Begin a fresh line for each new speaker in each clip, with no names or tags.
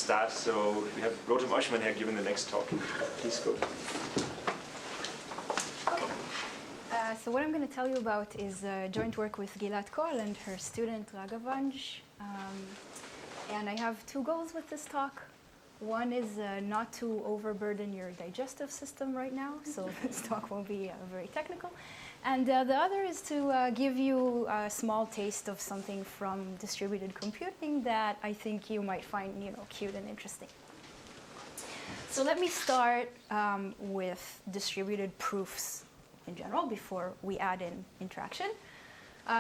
start. So we have Rotem Oshman here giving the next talk. Please go.
Okay. So what I'm going to tell you about is joint work with Gilat Kol and her student Ragavanj. And I have two goals with this talk. One is not to overburden your digestive system right now, so this talk won't be very technical. And the other is to give you a small taste of something from distributed computing that I think you might find, cute and interesting. So let me start with distributed proofs in general before we add in interaction.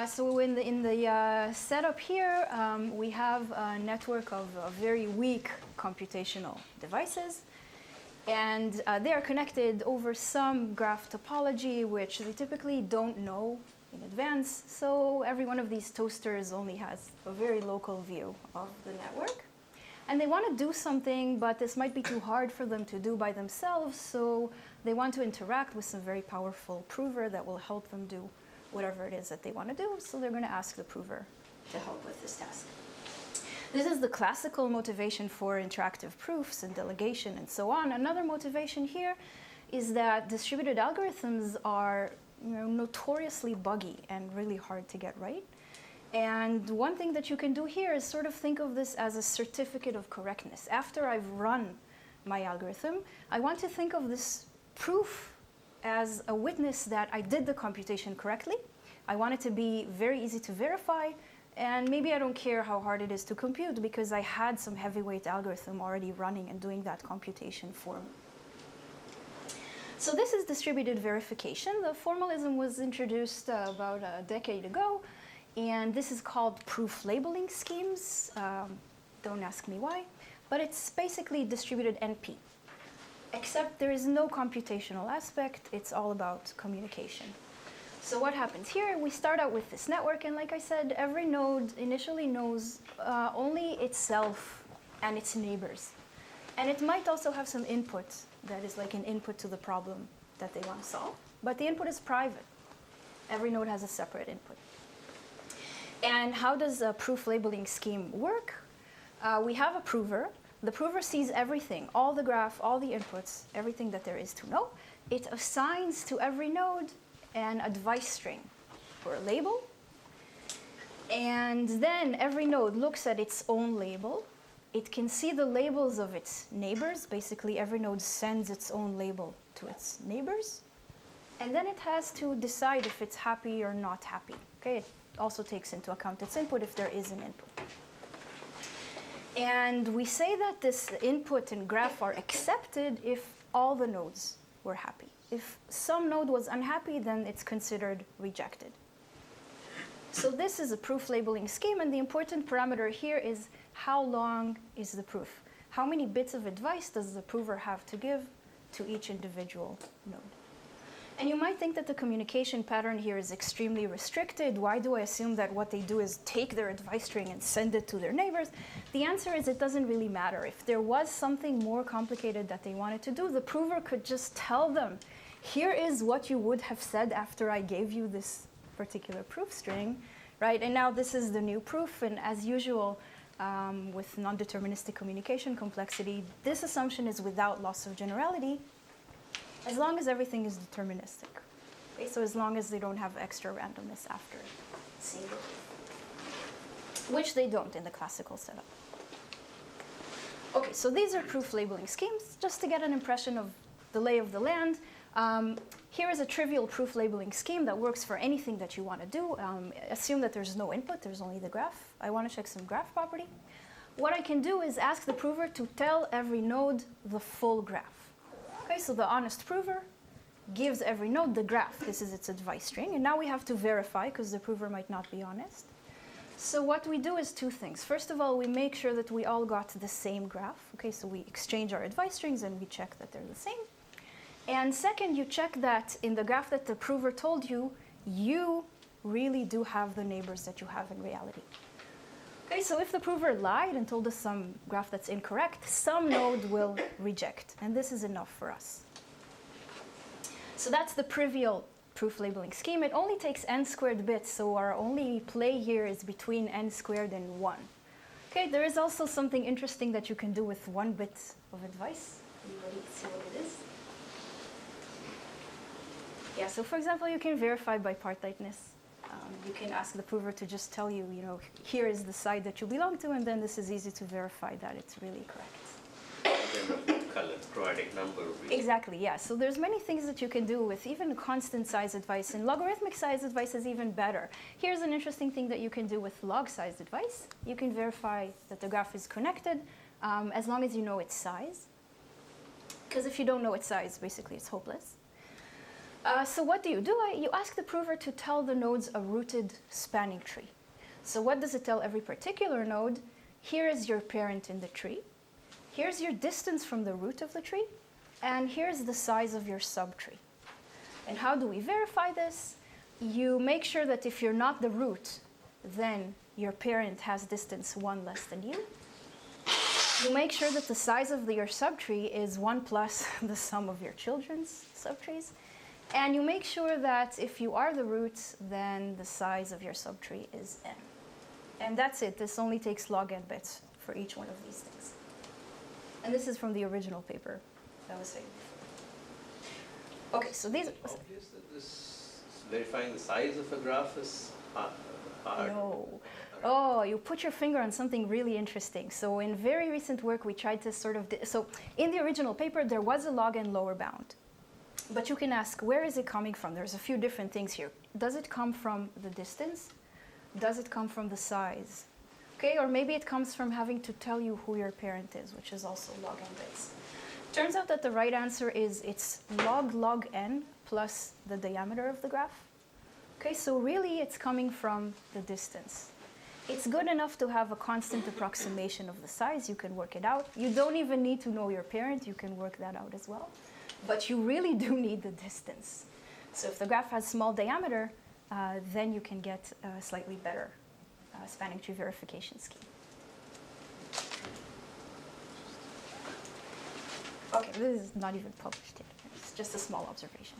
So in the setup here, we have a network of very weak computational devices. And they are connected over some graph topology, which they typically don't know in advance. So every one of these toasters only has a very local view of the network. And they want to do something, but this might be too hard for them to do by themselves. So they want to interact with some very powerful prover that will help them do whatever it is that they want to do. So they're going to ask the prover to help with this task. This is the classical motivation for interactive proofs and delegation and so on. Another motivation here is that distributed algorithms are notoriously buggy and really hard to get right. And one thing that you can do here is sort of think of this as a certificate of correctness. After I've run my algorithm, I want to think of this proof as a witness that I did the computation correctly. I want it to be very easy to verify. And maybe I don't care how hard it is to compute because I had some heavyweight algorithm already running and doing that computation for me. So this is distributed verification. The formalism was introduced about a decade ago. And this is called proof labeling schemes. Don't ask me why. But it's basically distributed NP. Except there is no computational aspect. It's all about communication. So what happens here? We start out with this network, and like I said, every node initially knows only itself and its neighbors. And it might also have some input that is like an input to the problem that they want to solve. But the input is private. Every node has a separate input. And how does a proof labeling scheme work? We have a prover. The prover sees everything, all the graph, all the inputs, everything that there is to know. It assigns to every node an advice string for a label. And then every node looks at its own label. It can see the labels of its neighbors. Basically, every node sends its own label to its neighbors. And then it has to decide if it's happy or not happy. Okay? It also takes into account its input if there is an input. And we say that this input and graph are accepted if all the nodes were happy. If some node was unhappy, then it's considered rejected. So this is a proof labeling scheme, and the important parameter here is how long is the proof? How many bits of advice does the prover have to give to each individual node? And you might think that the communication pattern here is extremely restricted. Why do I assume that what they do is take their advice string and send it to their neighbors? The answer is it doesn't really matter. If there was something more complicated that they wanted to do, the prover could just tell them, here is what you would have said after I gave you this particular proof string, right? And now this is the new proof, and as usual, with non-deterministic communication complexity, this assumption is without loss of generality, as long as everything is deterministic. Okay, so as long as they don't have extra randomness after single, which they don't in the classical setup. Okay, so these are proof labeling schemes, just to get an impression of the lay of the land. Here is a trivial proof labeling scheme that works for anything that you want to do. Assume that there's no input, there's only the graph. I want to check some graph property. What I can do is ask the prover to tell every node the full graph. Okay, so the honest prover gives every node the graph. This is its advice string. And now we have to verify, because the prover might not be honest. So what we do is two things. First of all, we make sure that we all got the same graph. Okay, so we exchange our advice strings, and we check that they're the same. And second, you check that in the graph that the prover told you, you really do have the neighbors that you have in reality. Okay, so if the prover lied and told us some graph that's incorrect, some node will reject, and this is enough for us. So that's the trivial proof labeling scheme. It only takes n squared bits, so our only play here is between n squared and 1. Okay, there is also something interesting that you can do with one bit of advice. Anybody see what it is? Yeah, so for example, you can verify bipartiteness. You can ask the prover to just tell you, here is the side that you belong to, and then this is easy to verify that it's really correct.
Then color, providing number.
Exactly, yeah. So there's many things that you can do with even constant size advice, and logarithmic size advice is even better. Here's an interesting thing that you can do with log size advice. You can verify that the graph is connected as long as you know its size. Because if you don't know its size, basically it's hopeless. So what do? You ask the prover to tell the nodes a rooted spanning tree. So what does it tell every particular node? Here is your parent in the tree. Here's your distance from the root of the tree. And here's the size of your subtree. And how do we verify this? You make sure that if you're not the root, then your parent has distance 1 less than you. You make sure that the size of your subtree is 1 plus the sum of your children's subtrees. And you make sure that if you are the root, then the size of your subtree is n. And that's it. This only takes log n bits for each one of these things. And this is from the original paper that I was saying before. Okay, so these...
Is it obvious that this verifying the size of a graph is hard?
No. Oh, you put your finger on something really interesting. So in very recent work, we tried to sort of... So in the original paper, there was a log n lower bound. But you can ask, where is it coming from? There's a few different things here. Does it come from the distance? Does it come from the size? Okay, or maybe it comes from having to tell you who your parent is, which is also log n bits. Turns out that the right answer is it's log n plus the diameter of the graph. Okay, so really it's coming from the distance. It's good enough to have a constant approximation of the size. You can work it out. You don't even need to know your parent. You can work that out as well. But you really do need the distance. So if the graph has small diameter, then you can get a slightly better spanning tree verification scheme. Okay, this is not even published yet. It's just a small observation.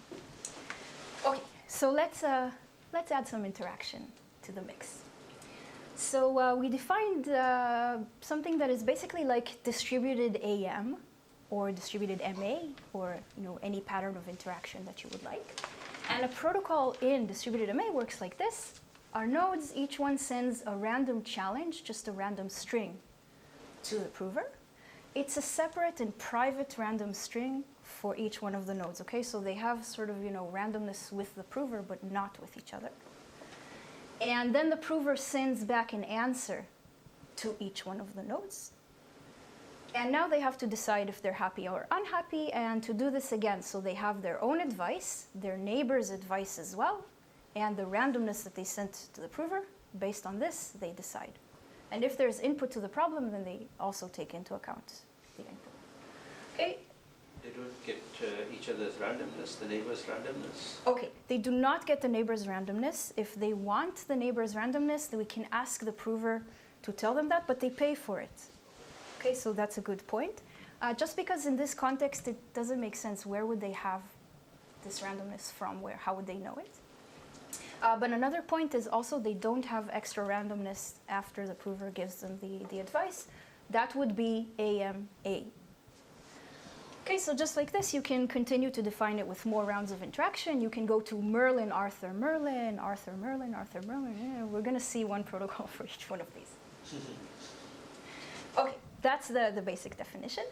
Okay, so let's add some interaction to the mix. So we defined something that is basically like distributed AM, or distributed MA, or any pattern of interaction that you would like. And a protocol in distributed MA works like this. Our nodes, each one sends a random challenge, just a random string, to the prover. It's a separate and private random string for each one of the nodes, okay? So they have sort of, randomness with the prover, but not with each other. And then the prover sends back an answer to each one of the nodes. And now they have to decide if they're happy or unhappy, and to do this again, so they have their own advice, their neighbor's advice as well, and the randomness that they sent to the prover. Based on this, they decide. And if there's input to the problem, then they also take into account the input. Okay?
They don't get each other's randomness, the neighbor's randomness?
Okay, they do not get the neighbor's randomness. If they want the neighbor's randomness, then we can ask the prover to tell them that, but they pay for it. Okay, so that's a good point. Just because in this context it doesn't make sense, where would they have this randomness from? How would they know it? But another point is also they don't have extra randomness after the prover gives them the advice. That would be AMA. Okay, so just like this, you can continue to define it with more rounds of interaction. You can go to Merlin, Arthur, Merlin, Arthur, Merlin, Arthur, Merlin. Yeah, we're going to see one protocol for each one of these. Okay. That's the basic definition.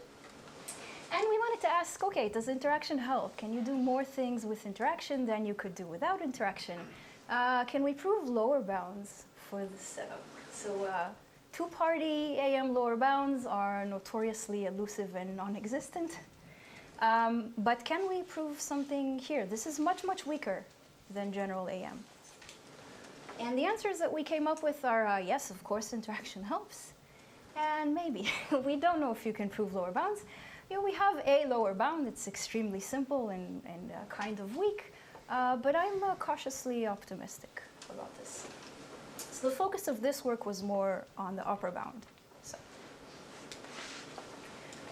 And we wanted to ask, okay, does interaction help? Can you do more things with interaction than you could do without interaction? Can we prove lower bounds for this setup? So two-party AM lower bounds are notoriously elusive and non-existent. But can we prove something here? This is much, much weaker than general AM. And the answers that we came up with are, yes, of course, interaction helps. And maybe. We don't know if you can prove lower bounds. We have a lower bound. It's extremely simple and kind of weak. But I'm cautiously optimistic about this. So the focus of this work was more on the upper bound.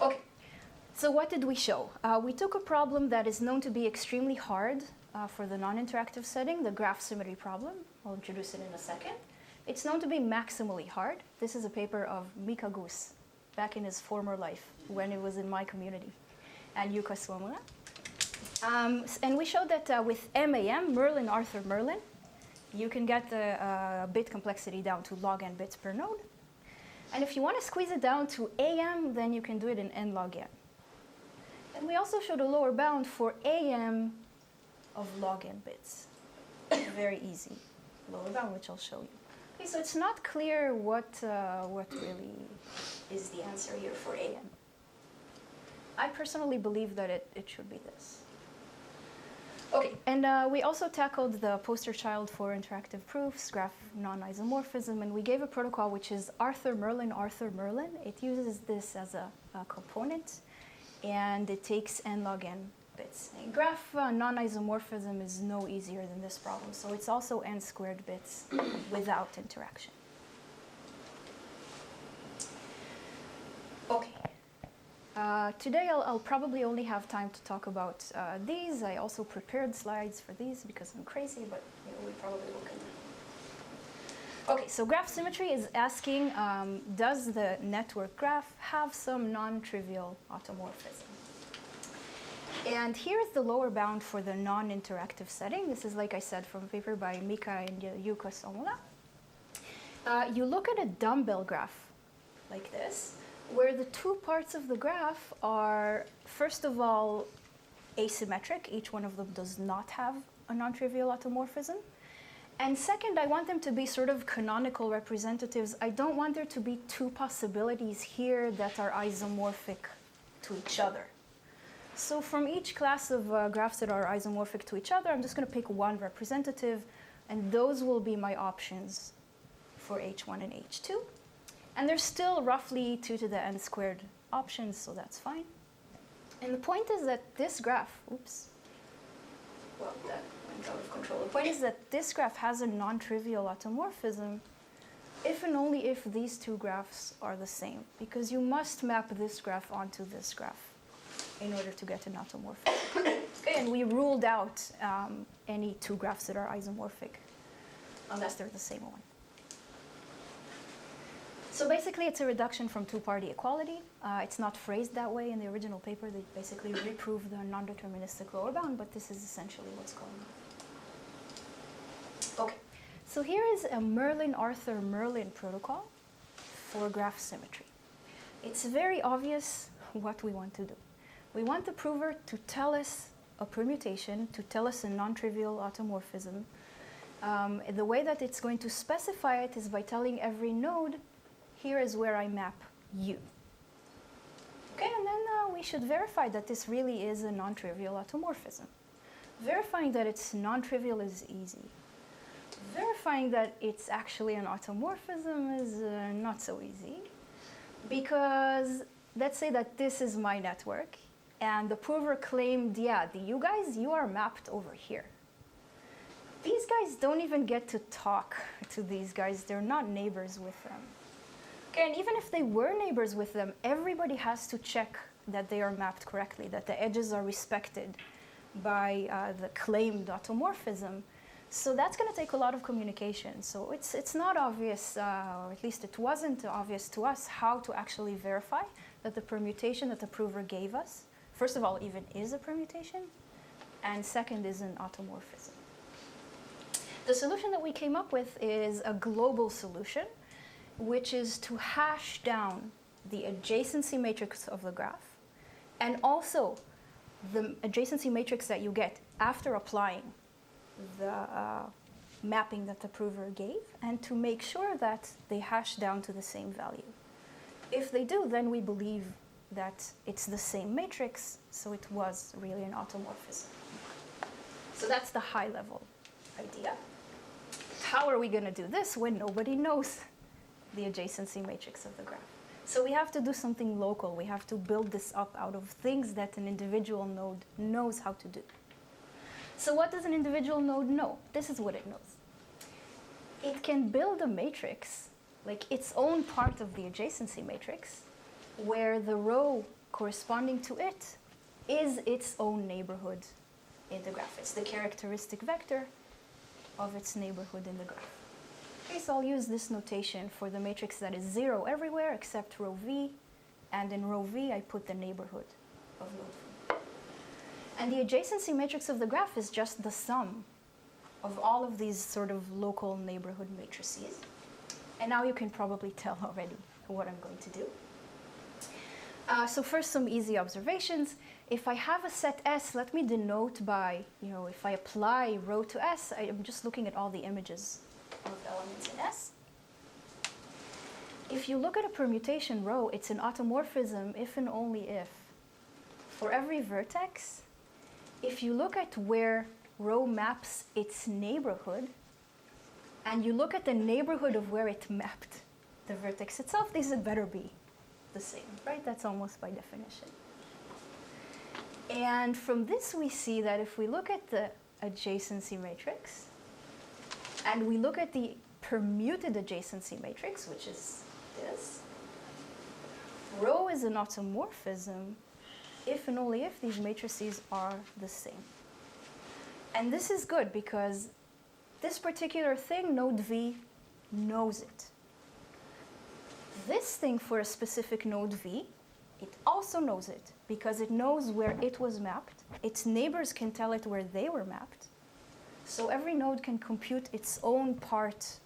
Okay. So what did we show? We took a problem that is known to be extremely hard for the non-interactive setting, the graph symmetry problem. I'll introduce it in a second. It's known to be maximally hard. This is a paper of Mika Goose, back in his former life, when it was in my community, and Yuka Swamura. And we showed that with MAM, Merlin Arthur Merlin, you can get the bit complexity down to log n bits per node. And if you want to squeeze it down to AM, then you can do it in n log n. And we also showed a lower bound for AM of log n bits. Very easy lower bound, which I'll show you. Okay, so it's not clear what really is the answer here for AM. I personally believe that it should be this. Okay, and we also tackled the poster child for interactive proofs, graph non-isomorphism, and we gave a protocol which is Arthur Merlin. It uses this as a component, and it takes n log n bits. And graph non-isomorphism is no easier than this problem, so it's also n squared bits without interaction. Okay. Today I'll probably only have time to talk about these. I also prepared slides for these because I'm crazy, but we probably will continue. Okay, so graph symmetry is asking, does the network graph have some non-trivial automorphism? And here's the lower bound for the non-interactive setting. This is, like I said, from a paper by Mika and Yuka Somula. You look at a dumbbell graph like this, where the two parts of the graph are, first of all, asymmetric. Each one of them does not have a non-trivial automorphism. And second, I want them to be sort of canonical representatives. I don't want there to be two possibilities here that are isomorphic to each other. So from each class of graphs that are isomorphic to each other, I'm just going to pick one representative, and those will be my options for H1 and H2. And there's still roughly 2 to the n squared options, so that's fine. And the point is that this graph, that went out of control. The point is that this graph has a non-trivial automorphism if and only if these two graphs are the same, because you must map this graph onto this graph in order to get an automorphism. Okay, and we ruled out any two graphs that are isomorphic, unless they're the same one. So basically, it's a reduction from two-party equality. It's not phrased that way in the original paper. They basically reproved the non-deterministic lower bound, but this is essentially what's going on. Okay, so here is a Merlin-Arthur-Merlin protocol for graph symmetry. It's very obvious what we want to do. We want the prover to tell us a permutation, to tell us a non-trivial automorphism. The way that it's going to specify it is by telling every node, here is where I map U. Okay, and then we should verify that this really is a non-trivial automorphism. Verifying that it's non-trivial is easy. Verifying that it's actually an automorphism is not so easy, because let's say that this is my network, and the prover claimed, yeah, you guys, you are mapped over here. These guys don't even get to talk to these guys. They're not neighbors with them. Okay, and even if they were neighbors with them, everybody has to check that they are mapped correctly, that the edges are respected by the claimed automorphism. So that's going to take a lot of communication. So it's not obvious, or at least it wasn't obvious to us, how to actually verify that the permutation that the prover gave us, first of all, even is a permutation, and second is an automorphism. The solution that we came up with is a global solution, which is to hash down the adjacency matrix of the graph, and also the adjacency matrix that you get after applying the mapping that the prover gave, and to make sure that they hash down to the same value. If they do, then we believe that it's the same matrix, so it was really an automorphism. So that's the high-level idea. How are we going to do this when nobody knows the adjacency matrix of the graph? So we have to do something local. We have to build this up out of things that an individual node knows how to do. So what does an individual node know? This is what it knows. It can build a matrix, like its own part of the adjacency matrix, where the row corresponding to it is its own neighborhood in the graph. It's the characteristic vector of its neighborhood in the graph. Okay, so I'll use this notation for the matrix that is 0 everywhere except row V, and in row V I put the neighborhood of node V. And the adjacency matrix of the graph is just the sum of all of these sort of local neighborhood matrices. And now you can probably tell already what I'm going to do. So first, some easy observations. If I have a set S, let me denote by, if I apply row to S, I'm just looking at all the images of elements in S. If you look at a permutation row, it's an automorphism if and only if. For every vertex, if you look at where row maps its neighborhood, and you look at the neighborhood of where it mapped the vertex itself, these had better be the same, right? That's almost by definition. And from this we see that if we look at the adjacency matrix, and we look at the permuted adjacency matrix, which is this, rho is an automorphism if and only if these matrices are the same. And this is good because this particular thing, node V, knows it. This thing for a specific node V, it also knows it because it knows where it was mapped. Its neighbors can tell it where they were mapped. So every node can compute its own part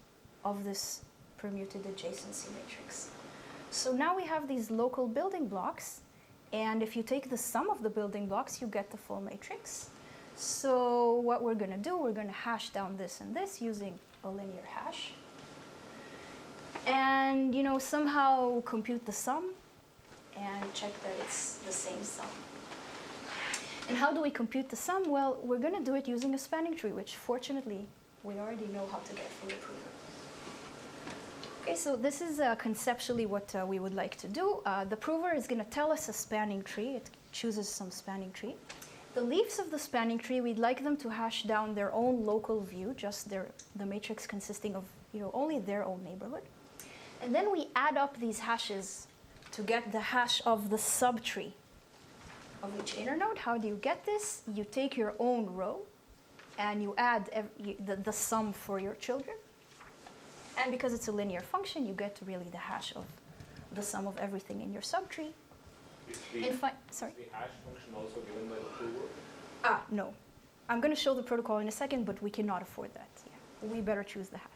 of this permuted adjacency matrix. So now we have these local building blocks, and if you take the sum of the building blocks, you get the full matrix. So what we're going to do, we're going to hash down this and this using a linear hash. And somehow compute the sum and check that it's the same sum. And how do we compute the sum? Well, we're going to do it using a spanning tree, which fortunately we already know how to get from the prover. Okay, so this is conceptually what we would like to do. The prover is going to tell us a spanning tree. It chooses some spanning tree. The leaves of the spanning tree, we'd like them to hash down their own local view, just the matrix consisting of only their own neighborhood. And then we add up these hashes to get the hash of the subtree of each inner node. How do you get this? You take your own row and you add the sum for your children. And because it's a linear function, you get really the hash of the sum of everything in your subtree.
Is the hash function also given by the prover?
No. I'm going to show the protocol in a second, but we cannot afford that. Yeah. We better choose the hash.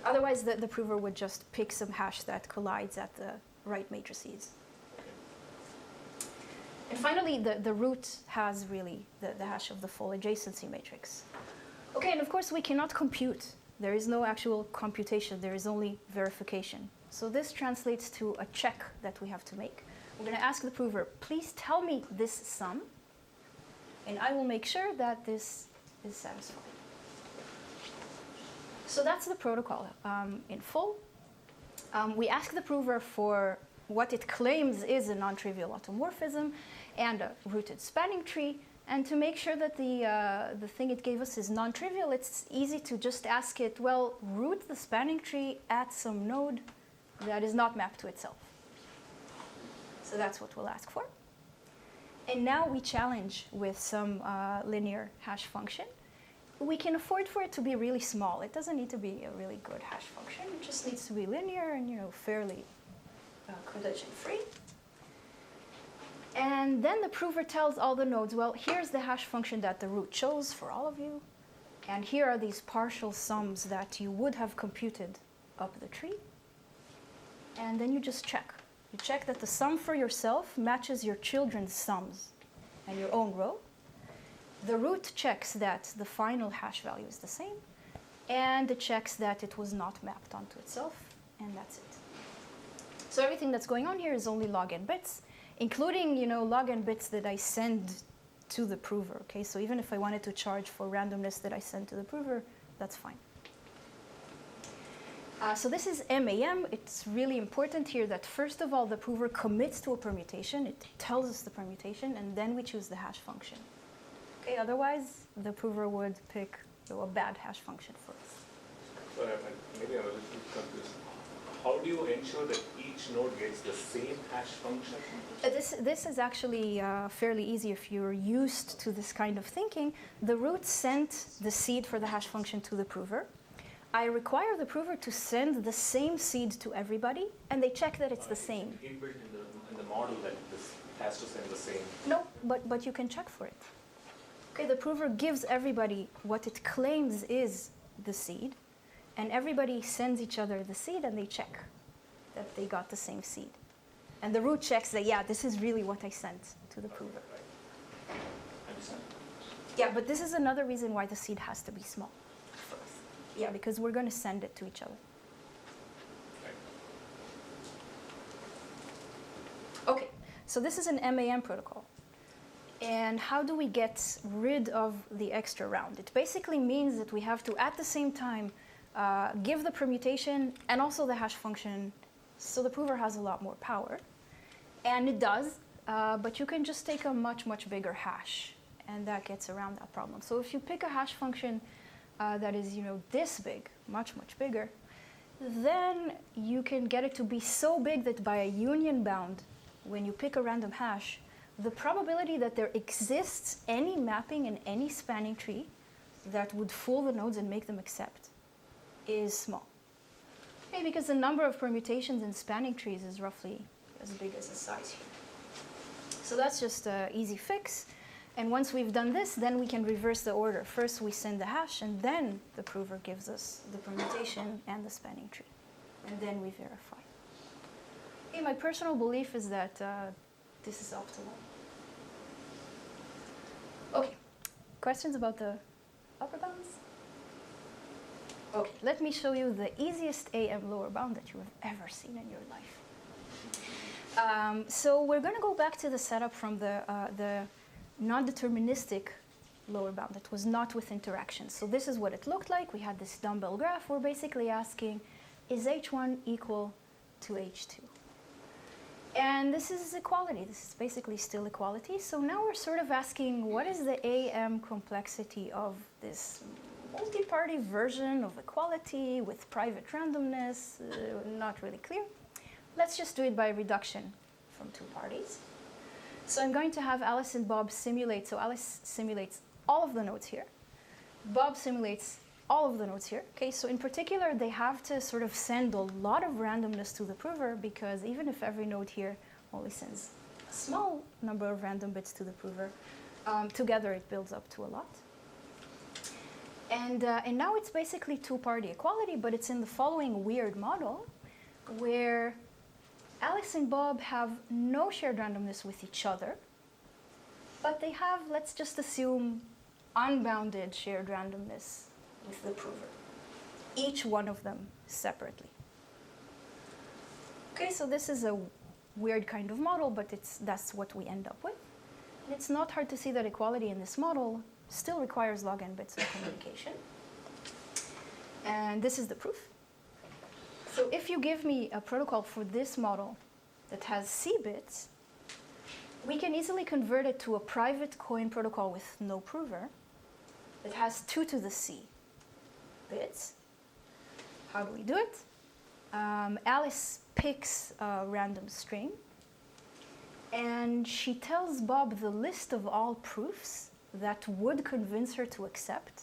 Otherwise, the prover would just pick some hash that collides at the right matrices. And finally, the root has really the hash of the full adjacency matrix. Okay, and of course, we cannot compute. There is no actual computation. There is only verification. So this translates to a check that we have to make. We're going to ask the prover, please tell me this sum, and I will make sure that this is satisfied. So that's the protocol in full. We ask the prover for what it claims is a non-trivial automorphism and a rooted spanning tree. And to make sure that the thing it gave us is non-trivial, it's easy to just ask it, well, root the spanning tree at some node that is not mapped to itself. So that's what we'll ask for. And now we challenge with some linear hash function. We can afford for it to be really small. It doesn't need to be a really good hash function. It just needs to be linear and fairly collision-free. And then the prover tells all the nodes, well, here's the hash function that the root chose for all of you. And here are these partial sums that you would have computed up the tree. And then you just check. You check that the sum for yourself matches your children's sums and your own row. The root checks that the final hash value is the same. And it checks that it was not mapped onto itself. And that's it. So everything that's going on here is only log n bits, including log n bits that I send to the prover. Okay, so even if I wanted to charge for randomness that I send to the prover, that's fine. So this is MAM. It's really important here that first of all, the prover commits to a permutation. It tells us the permutation, and then we choose the hash function. Okay, otherwise, the prover would pick a bad hash function for us.
Sorry, maybe I was a little confused. How do you ensure that each node gets the same hash function?
This is actually fairly easy if you're used to this kind of thinking. The root sent the seed for the hash function to the prover. I require the prover to send the same seed to everybody, and they check that it's the same.
Inbuilt in the model that this has to send the same.
No, but you can check for it. Okay, the prover gives everybody what it claims is the seed, and everybody sends each other the seed, and they check that they got the same seed. And the root checks that, yeah, this is really what I sent to the prover.
Right. Understand?
Yeah, but this is another reason why the seed has to be small first. Yeah, because we're going to send it to each other.
Right.
Okay, so this is an MAM protocol. And how do we get rid of the extra round? It basically means that we have to, at the same time, give the permutation and also the hash function, so the prover has a lot more power. And it does, but you can just take a much, much bigger hash, and that gets around that problem. So if you pick a hash function that is, this big, much, much bigger, then you can get it to be so big that by a union bound, when you pick a random hash, the probability that there exists any mapping in any spanning tree that would fool the nodes and make them accept is small. Okay, because the number of permutations in spanning trees is roughly as big as the size here. So that's just an easy fix. And once we've done this, then we can reverse the order. First we send the hash, and then the prover gives us the permutation and the spanning tree. And then we verify. Okay, my personal belief is that this is optimal. Okay, questions about the upper bounds? Okay, let me show you the easiest AM lower bound that you have ever seen in your life. So we're going to go back to the setup from the non-deterministic lower bound that was not with interaction. So this is what it looked like. We had this dumbbell graph. We're basically asking, is H1 equal to H2? And this is equality. This is basically still equality. So now we're sort of asking, what is the AM complexity of this multi-party version of equality with private randomness? Not really clear. Let's just do it by reduction from two parties. So I'm going to have Alice and Bob simulate. So Alice simulates all of the nodes here. Bob simulates all of the nodes here. Okay, so in particular, they have to sort of send a lot of randomness to the prover, because even if every node here only sends a small number of random bits to the prover, together it builds up to a lot. And now it's basically two-party equality, but it's in the following weird model, where Alice and Bob have no shared randomness with each other, but they have, let's just assume, unbounded shared randomness with the prover, each one of them separately. Okay, so this is a weird kind of model, but that's what we end up with. And it's not hard to see that equality in this model still requires log n bits of communication. And this is the proof. So if you give me a protocol for this model that has C bits, we can easily convert it to a private coin protocol with no prover that has 2 to the C bits. How do we do it? Alice picks a random string, and she tells Bob the list of all proofs that would convince her to accept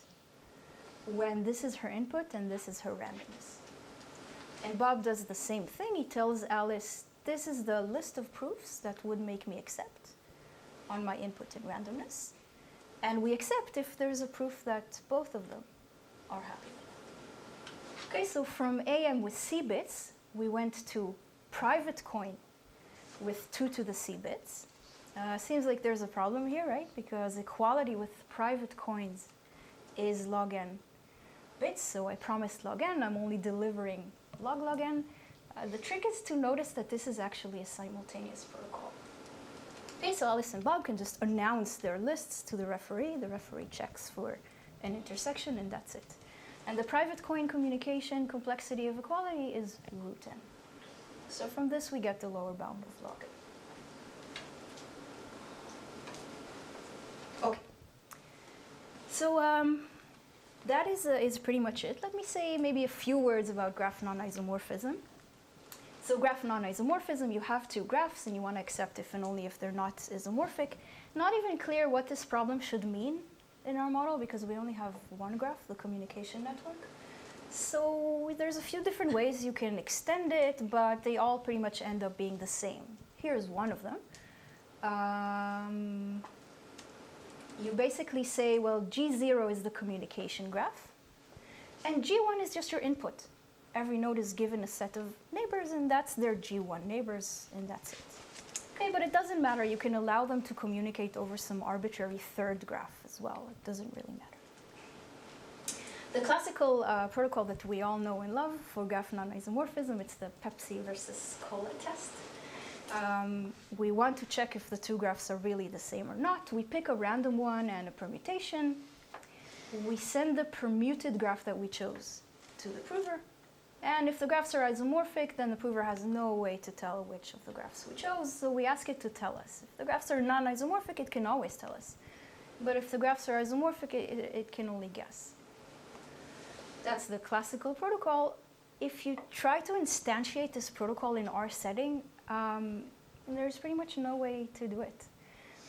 when this is her input and this is her randomness. And Bob does the same thing. He tells Alice, this is the list of proofs that would make me accept on my input and randomness. And we accept if there's a proof that both of them are happy with. Okay, so from AM with C bits, we went to private coin with 2 to the C bits. Seems like there's a problem here, right? Because equality with private coins is log n bits, so I promised log n, I'm only delivering log n. The trick is to notice that this is actually a simultaneous protocol. Okay, so Alice and Bob can just announce their lists to the referee checks for an intersection, and that's it. And the private coin communication complexity of equality is Rotem. So from this we get the lower bound of log n. Okay, so that is pretty much it. Let me say maybe a few words about graph non-isomorphism. So graph non-isomorphism, you have two graphs and you want to accept if and only if they're not isomorphic. Not even clear what this problem should mean in our model because we only have one graph, the communication network. So there's a few different ways you can extend it, but they all pretty much end up being the same. Here's one of them. You basically say, well, G0 is the communication graph, and G1 is just your input. Every node is given a set of neighbors, and that's their G1 neighbors, and that's it. Okay, but it doesn't matter. You can allow them to communicate over some arbitrary third graph as well. It doesn't really matter. The classical protocol that we all know and love for graph non-isomorphism, it's the Pepsi versus Cola test. We want to check if the two graphs are really the same or not. We pick a random one and a permutation. We send the permuted graph that we chose to the prover. And if the graphs are isomorphic, then the prover has no way to tell which of the graphs we chose, so we ask it to tell us. If the graphs are non-isomorphic, it can always tell us. But if the graphs are isomorphic, it can only guess. That's the classical protocol. If you try to instantiate this protocol in our setting, there's pretty much no way to do it,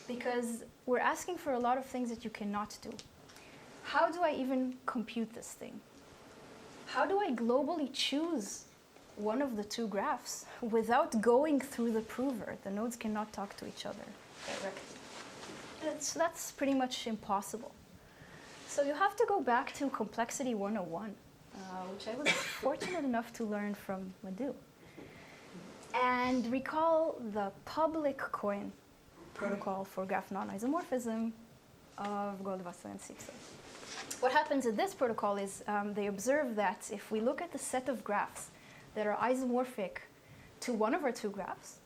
because we're asking for a lot of things that you cannot do. How do I even compute this thing? How do I globally choose one of the two graphs without going through the prover? The nodes cannot talk to each other directly. So that's pretty much impossible. So you have to go back to Complexity 101, which I was fortunate enough to learn from Madhu, and recall the public coin protocol for graph non-isomorphism of GOLDWASSER-SIPSER. What happens in this protocol is they observe that if we look at the set of graphs that are isomorphic to one of our two graphs,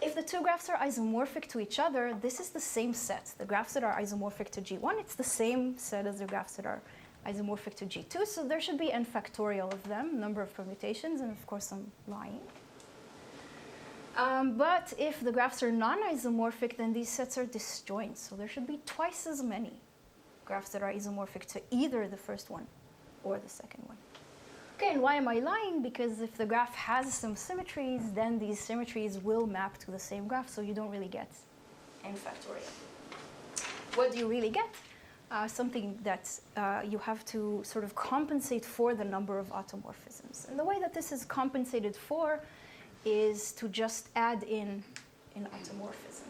if the two graphs are isomorphic to each other, this is the same set. The graphs that are isomorphic to G1, it's the same set as the graphs that are isomorphic to G2, so there should be n factorial of them, number of permutations, and of course I'm lying. But if the graphs are non-isomorphic, then these sets are disjoint, so there should be twice as many graphs that are isomorphic to either the first one or the second one. Okay, and why am I lying? Because if the graph has some symmetries, then these symmetries will map to the same graph, so you don't really get n factorial. What do you really get? Something that you have to sort of compensate for the number of automorphisms. And the way that this is compensated for is to just add in an automorphism.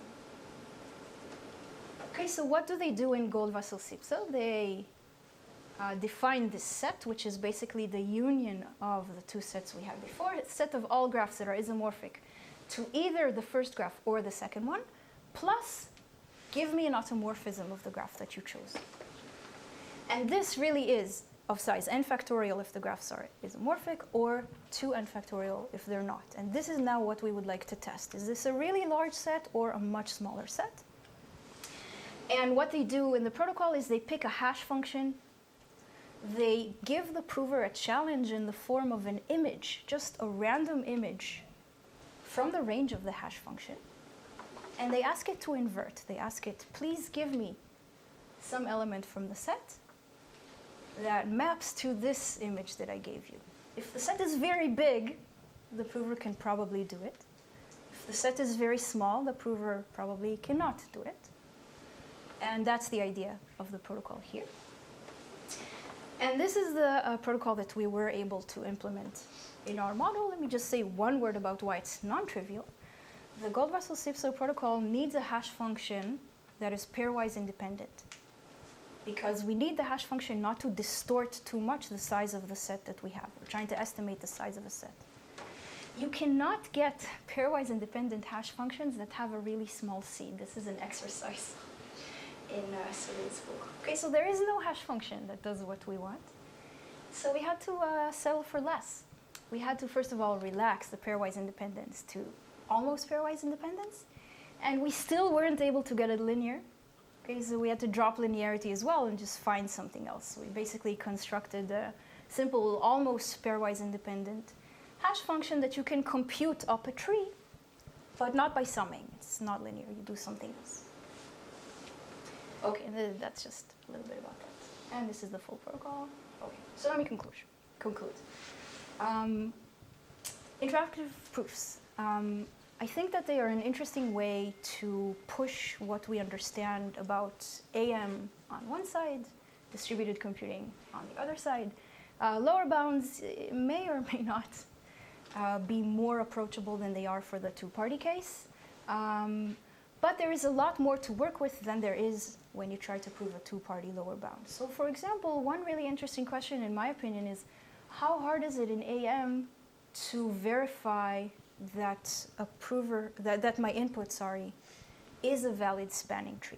Okay, so what do they do in GOLDWASSER-SIPSER? They define this set, which is basically the union of the two sets we had before. It's a set of all graphs that are isomorphic to either the first graph or the second one, plus give me an automorphism of the graph that you chose. And this really is of size n factorial if the graphs are isomorphic, or 2n factorial if they're not. And this is now what we would like to test. Is this a really large set or a much smaller set? And what they do in the protocol is they pick a hash function. They give the prover a challenge in the form of an image, just a random image from the range of the hash function. And they ask it to invert. They ask it, please give me some element from the set that maps to this image that I gave you. If the set is very big, the prover can probably do it. If the set is very small, the prover probably cannot do it. And that's the idea of the protocol here. And this is the protocol that we were able to implement in our model. Let me just say one word about why it's non-trivial. The GOLDWASSER-SIPSER protocol needs a hash function that is pairwise independent, because we need the hash function not to distort too much the size of the set that we have. We're trying to estimate the size of a set. You cannot get pairwise independent hash functions that have a really small seed. This is an exercise in Celine's book. Okay, so there is no hash function that does what we want. So we had to settle for less. We had to, first of all, relax the pairwise independence to almost pairwise independence. And we still weren't able to get it linear. Okay, so we had to drop linearity as well and just find something else. We basically constructed a simple, almost pairwise independent hash function that you can compute up a tree, but not by summing. It's not linear. You do something else. Okay, and that's just a little bit about that. And this is the full protocol. Okay, so let me conclude. Interactive proofs. I think that they are an interesting way to push what we understand about AM on one side, distributed computing on the other side, Lower bounds may or may not be more approachable than they are for the two-party case. But there is a lot more to work with than there is when you try to prove a two-party lower bound. So for example, one really interesting question in my opinion is, how hard is it in AM to verify that that my input, is a valid spanning tree?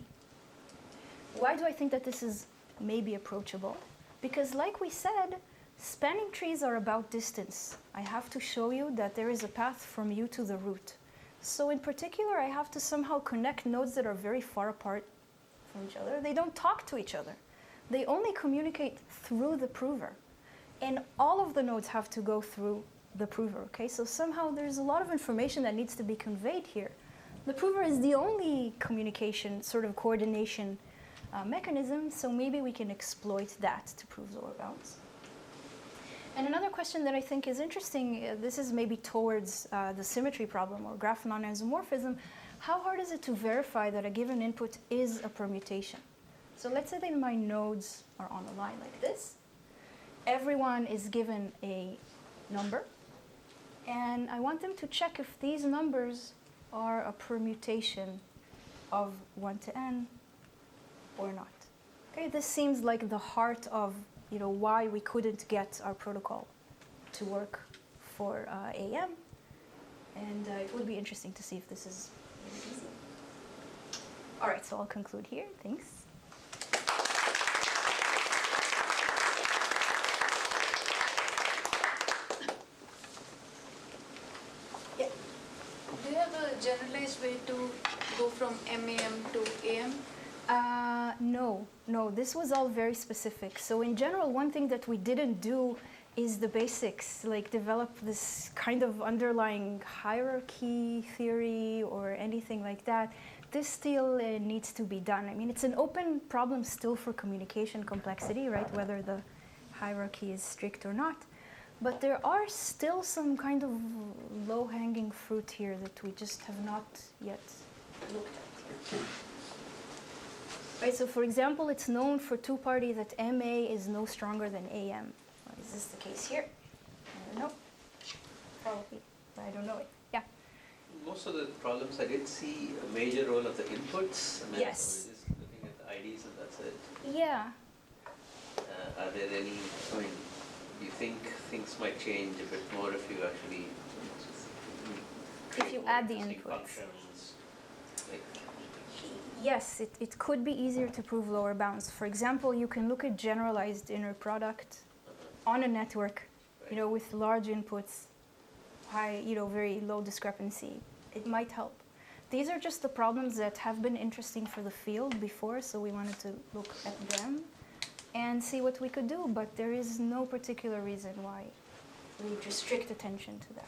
Why do I think that this is maybe approachable? Because like we said, spanning trees are about distance. I have to show you that there is a path from you to the root. So in particular, I have to somehow connect nodes that are very far apart from each other. They don't talk to each other. They only communicate through the prover. And all of the nodes have to go through the prover, okay? So somehow there's a lot of information that needs to be conveyed here. The prover is the only communication, sort of coordination mechanism, so maybe we can exploit that to prove lower bounds. And another question that I think is interesting, this is maybe towards the symmetry problem or graph non-isomorphism. How hard is it to verify that a given input is a permutation? So let's say that my nodes are on a line like this. Everyone is given a number, and I want them to check if these numbers are a permutation of 1 to n or not. Okay, this seems like the heart of why we couldn't get our protocol to work for AM, and it would be interesting to see if this is really easy. All right, so I'll conclude here. Thanks. Yeah.
Do you have a generalized way to go from MAM to AM?
No, this was all very specific. So in general, one thing that we didn't do is the basics, like develop this kind of underlying hierarchy theory or anything like that. This still needs to be done. I mean, it's an open problem still for communication complexity, right? Whether the hierarchy is strict or not. But there are still some kind of low-hanging fruit here that we just have not yet looked at here. Right, so for example, it's known for two-party that MA is no stronger than AM. Is this the case here? I don't know. Probably, but I don't know it. Yeah.
Most of the problems I did see a major role of the inputs. I mean,
Yes.
we're just looking at the IDs and that's it.
Yeah.
Are there any, do you think things might change a bit more if you actually
If you
more
add the
interesting
inputs.
functions? Like,
Yes, it could be easier to prove lower bounds. For example, you can look at generalized inner product on a network, with large inputs, high, very low discrepancy. It might help. These are just the problems that have been interesting for the field before, so we wanted to look at them and see what we could do, but there is no particular reason why we would restrict attention to that.